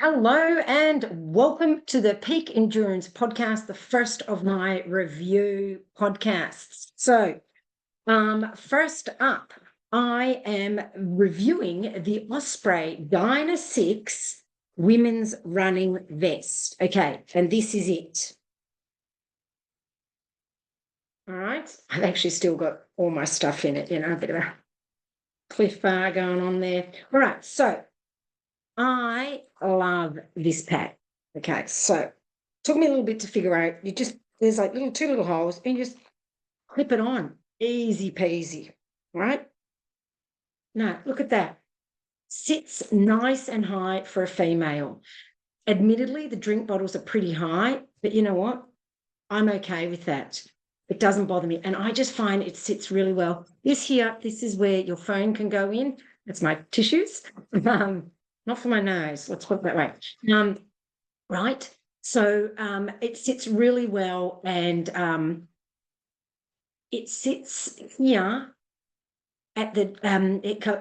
Hello and welcome to the Peak Endurance Podcast, the first of my review podcasts. So, first up, I am reviewing the Osprey Dyna 6 women's running vest. Okay, and this is it. All right, I've actually still got all my stuff in it, a bit of a cliff bar going on there. All right, so I love this pack. Okay, so it took me a little bit to figure out. There's like two little holes, and you just clip it on. Easy peasy, right? Now, look at that. Sits nice and high for a female. Admittedly, the drink bottles are pretty high, but you know what? I'm okay with that. It doesn't bother me. And I just find it sits really well. This is where your phone can go in. That's my tissues. Not for my nose. Let's put it that way. Right. So it sits really well, and it sits here at the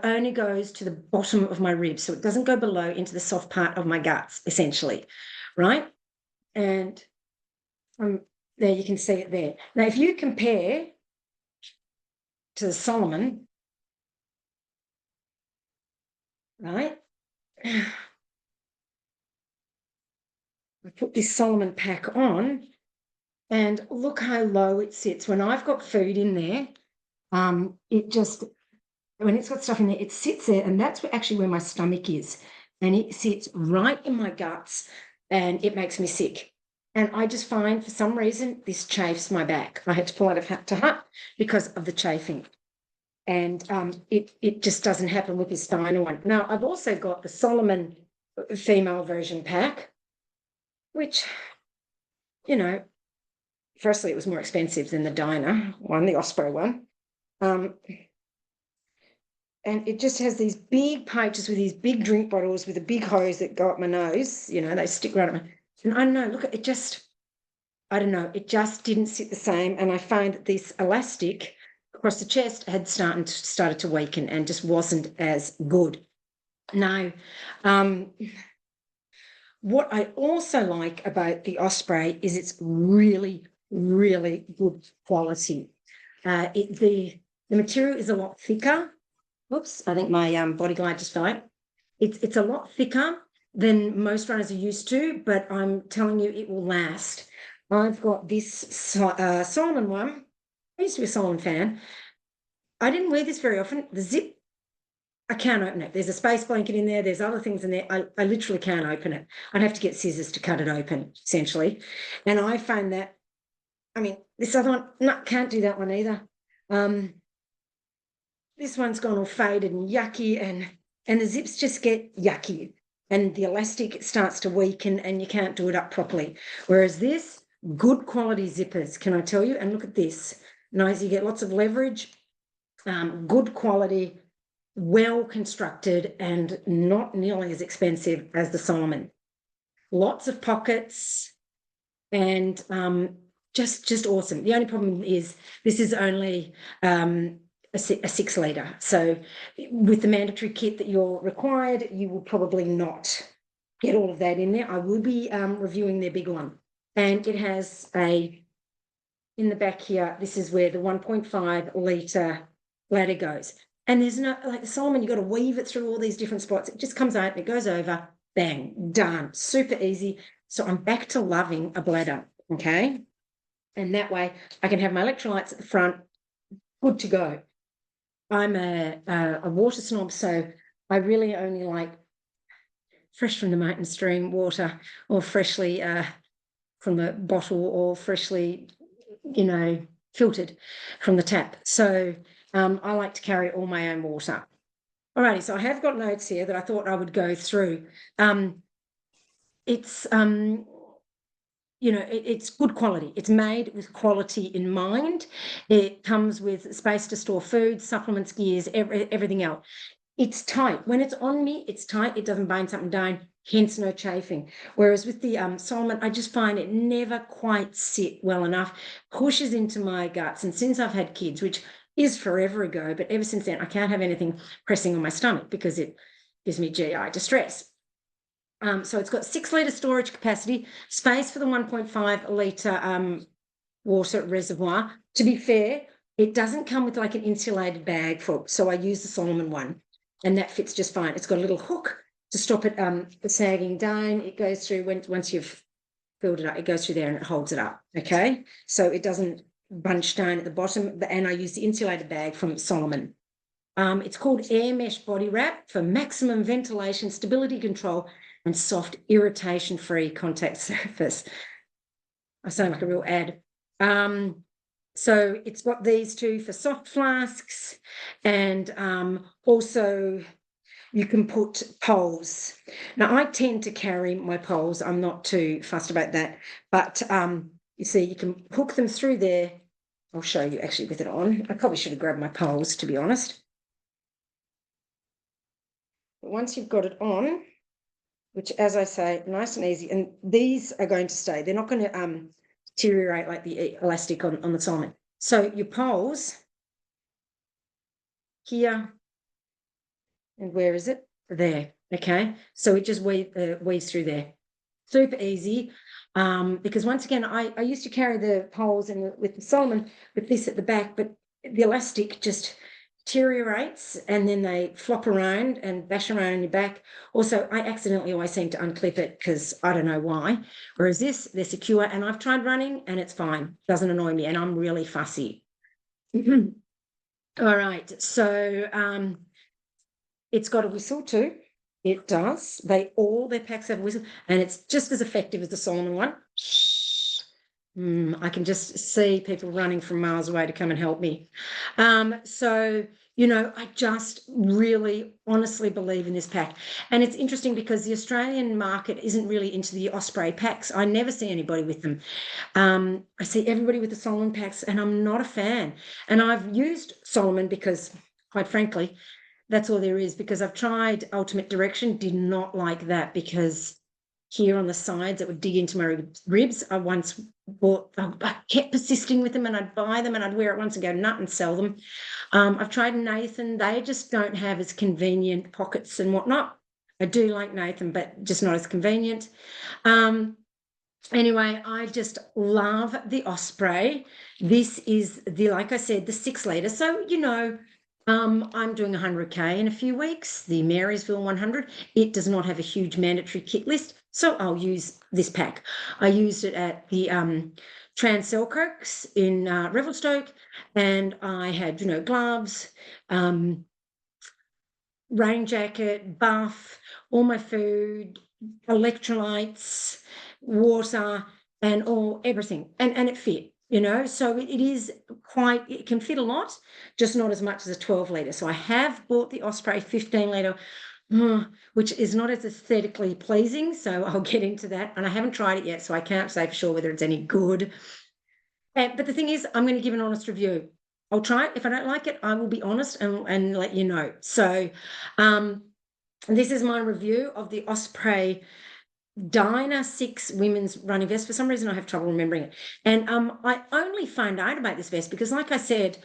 only goes to the bottom of my ribs, so it doesn't go below into the soft part of my guts, essentially, right? And there you can see it there. Now, if you compare to the Solomon, right? I put this Solomon pack on, and look how low it sits. When I've got food in there, when it's got stuff in there, it sits there, and that's actually where my stomach is. And it sits right in my guts, and it makes me sick. And I just find, for some reason, this chafes my back. I had to pull out of hut to hut because of the chafing. And it just doesn't happen with this Dyna one. Now, I've also got the Solomon female version pack, which, firstly, it was more expensive than the Dyna one, the Osprey one. And it just has these big pouches with these big drink bottles with a big hose that go up my nose. They stick right up my... And I don't know, look, it just didn't sit the same. And I found that this elastic across the chest had started to weaken and just wasn't as good. Now, what I also like about the Osprey is it's really, really good quality. The material is a lot thicker. Oops, I think my body glide just fell out. It's a lot thicker than most runners are used to, but I'm telling you, it will last. I've got this Solomon one. I used to be a Solomon fan. I didn't wear this very often. The zip, I can't open it. There's a space blanket in there. There's other things in there. I literally can't open it. I'd have to get scissors to cut it open, essentially. And I find that, this other one, no, can't do that one either. This one's gone all faded and yucky, and the zips just get yucky, and the elastic starts to weaken, and you can't do it up properly. Whereas this, good quality zippers, can I tell you? And look at this. Nice, you get lots of leverage, good quality, well constructed, and not nearly as expensive as the Solomon. Lots of pockets, and just awesome. The only problem is this is only a 6 litre. So with the mandatory kit that you're required, you will probably not get all of that in there. I will be reviewing their big one. And it has in the back here, this is where the 1.5 litre bladder goes. And there's no, like the Solomon, you've got to weave it through all these different spots. It just comes out and it goes over, bang, done. Super easy. So I'm back to loving a bladder, okay? And that way I can have my electrolytes at the front, good to go. I'm a water snob, so I really only like fresh from the mountain stream water, or freshly from the bottle, or freshly, filtered from the tap. So I like to carry all my own water. Alrighty, so I have got notes here that I thought I would go through. It's it's good quality. It's made with quality in mind. It comes with space to store food, supplements, gears, everything else. It's tight. When it's on me, it's tight. It doesn't bind something down, hence no chafing. Whereas with the Solomon, I just find it never quite sit well enough, pushes into my guts. And since I've had kids, which is forever ago, but ever since then, I can't have anything pressing on my stomach because it gives me GI distress. So it's got 6 litre storage capacity, space for the 1.5 litre water reservoir. To be fair, it doesn't come with like an insulated bag so I use the Solomon one, and that fits just fine. It's got a little hook to stop it sagging down. It goes through once you've filled it up, it goes through there and it holds it up. Okay, so it doesn't bunch down at the bottom. And I use the insulated bag from Solomon. It's called Air Mesh Body Wrap for maximum ventilation, stability control, and soft irritation-free contact surface. I sound like a real ad. So it's got these two for soft flasks, and also you can put poles. Now, I tend to carry my poles. I'm not too fussed about that. But you see, you can hook them through there. I'll show you actually with it on. I probably should have grabbed my poles, to be honest. But once you've got it on, which, as I say, nice and easy, and these are going to stay. They're not going to deteriorate like the elastic on the Solomon. So your poles here, and where is it? There, okay? So it just weaves through there. Super easy, because once again, I used to carry the poles with the Solomon with this at the back, but the elastic just deteriorates and then they flop around and bash around on your back. Also, I accidentally always seem to unclip it because I don't know why. Whereas this, they're secure, and I've tried running and it's fine. Doesn't annoy me, and I'm really fussy. All right, so it's got a whistle too. It does. Their packs have a whistle, and it's just as effective as the Solomon one. I can just see people running from miles away to come and help me. So, I just really honestly believe in this pack. And it's interesting because the Australian market isn't really into the Osprey packs. I never see anybody with them. I see everybody with the Solomon packs, and I'm not a fan. And I've used Solomon because, quite frankly, that's all there is, because I've tried Ultimate Direction, did not like that, because here on the sides it would dig into my ribs. I once I kept persisting with them, and I'd buy them and I'd wear it once and go nut and sell them. I've tried Nathan. They just don't have as convenient pockets and whatnot. I do like Nathan, but just not as convenient. Anyway, I just love the Osprey. This is like I said, the 6 litre. So, I'm doing 100K in a few weeks, the Marysville 100. It does not have a huge mandatory kit list, so I'll use this pack. I used it at the Selkirks in Revelstoke, and I had, gloves, rain jacket, buff, all my food, electrolytes, water, and everything, and it fit. So it can fit a lot, just not as much as a 12 litre. So I have bought the Osprey 15 litre, which is not as aesthetically pleasing. So I'll get into that. And I haven't tried it yet, so I can't say for sure whether it's any good. But the thing is, I'm going to give an honest review. I'll try it. If I don't like it, I will be honest and let you know. So this is my review of the Osprey Dyna 6 women's running vest. For some reason, I have trouble remembering it. And I only found out about this vest because, like I said,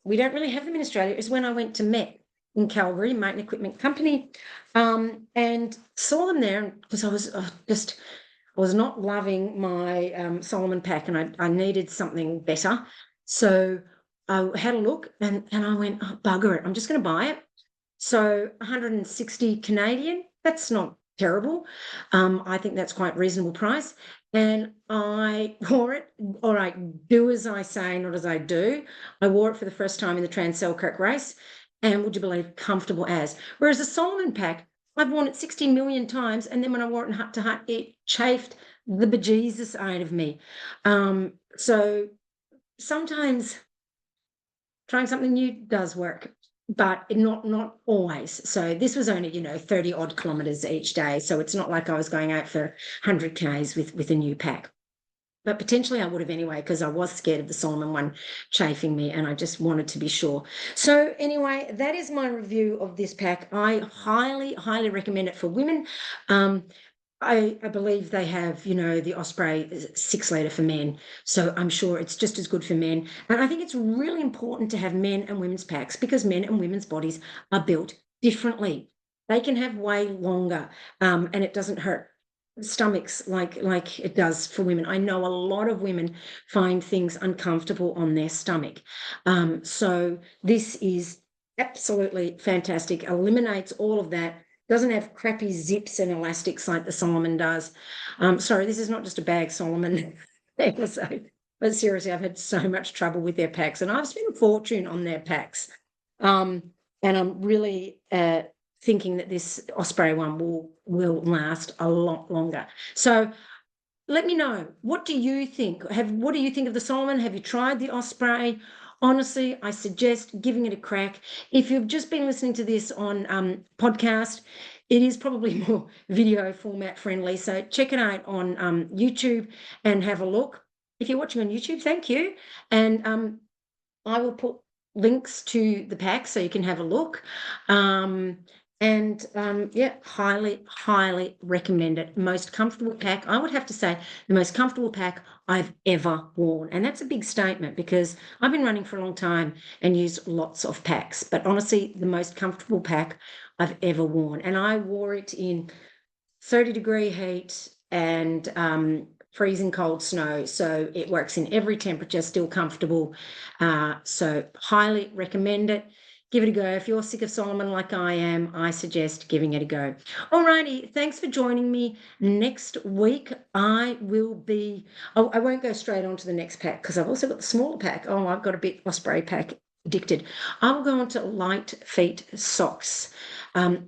we don't really have them in Australia. It was when I went to Met in Calgary, Mountain Equipment Company, and saw them there because I was not loving my Solomon pack, and I needed something better. So I had a look and I went, oh, bugger it, I'm just going to buy it. So 160 Canadian, that's not terrible. I think that's quite reasonable price. And I wore it. All right, do as I say, not as I do. I wore it for the first time in the Selkirk race, and would you believe, comfortable as. Whereas the Solomon pack, I've worn it 60 million times, and then when I wore it in hut to hut, it chafed the bejesus out of me. So sometimes trying something new does work, but not always. So this was only 30 odd kilometers each day, so it's not like I was going out for 100Ks with a new pack. But potentially I would have anyway, because I was scared of the Solomon one chafing me, and I just wanted to be sure. So anyway, that is my review of this pack. I highly recommend it for women. I believe they have, the Osprey 6 litre for men. So I'm sure it's just as good for men. And I think it's really important to have men and women's packs, because men and women's bodies are built differently. they can have way longer, and it doesn't hurt stomachs like it does for women. I know a lot of women find things uncomfortable on their stomach. So this is absolutely fantastic. Eliminates all of that. Doesn't have crappy zips and elastics like the Solomon does. Sorry, this is not just a bag Solomon episode, but seriously, I've had so much trouble with their packs, and I've spent a fortune on their packs. And I'm really thinking that this Osprey one will last a lot longer. So let me know, what do you think? What do you think of the Solomon? Have you tried the Osprey? Honestly, I suggest giving it a crack. If you've just been listening to this on podcast, it is probably more video format friendly. So check it out on YouTube and have a look. If you're watching on YouTube, thank you. And I will put links to the pack so you can have a look. Yeah, highly recommend it. Most comfortable pack, I would have to say, the most comfortable pack I've ever worn. And that's a big statement because I've been running for a long time and used lots of packs. But honestly, the most comfortable pack I've ever worn. And I wore it in 30-degree heat and freezing cold snow. So it works in every temperature, still comfortable. So highly recommend it. Give it a go. If you're sick of Solomon like I am, I suggest giving it a go. Alrighty, thanks for joining me. Next week, I won't go straight on to the next pack because I've also got the smaller pack. Oh, I've got a bit Osprey pack addicted. I will go on to light feet socks.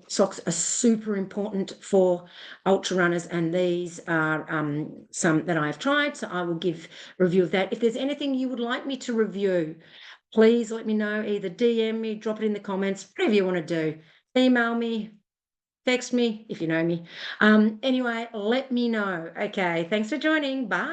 Socks are super important for ultra runners, and these are some that I've tried, so I will give a review of that. If there's anything you would like me to review, please let me know. Either DM me, drop it in the comments, whatever you want to do. Email me, text me if you know me. Anyway, let me know. Okay, thanks for joining. Bye.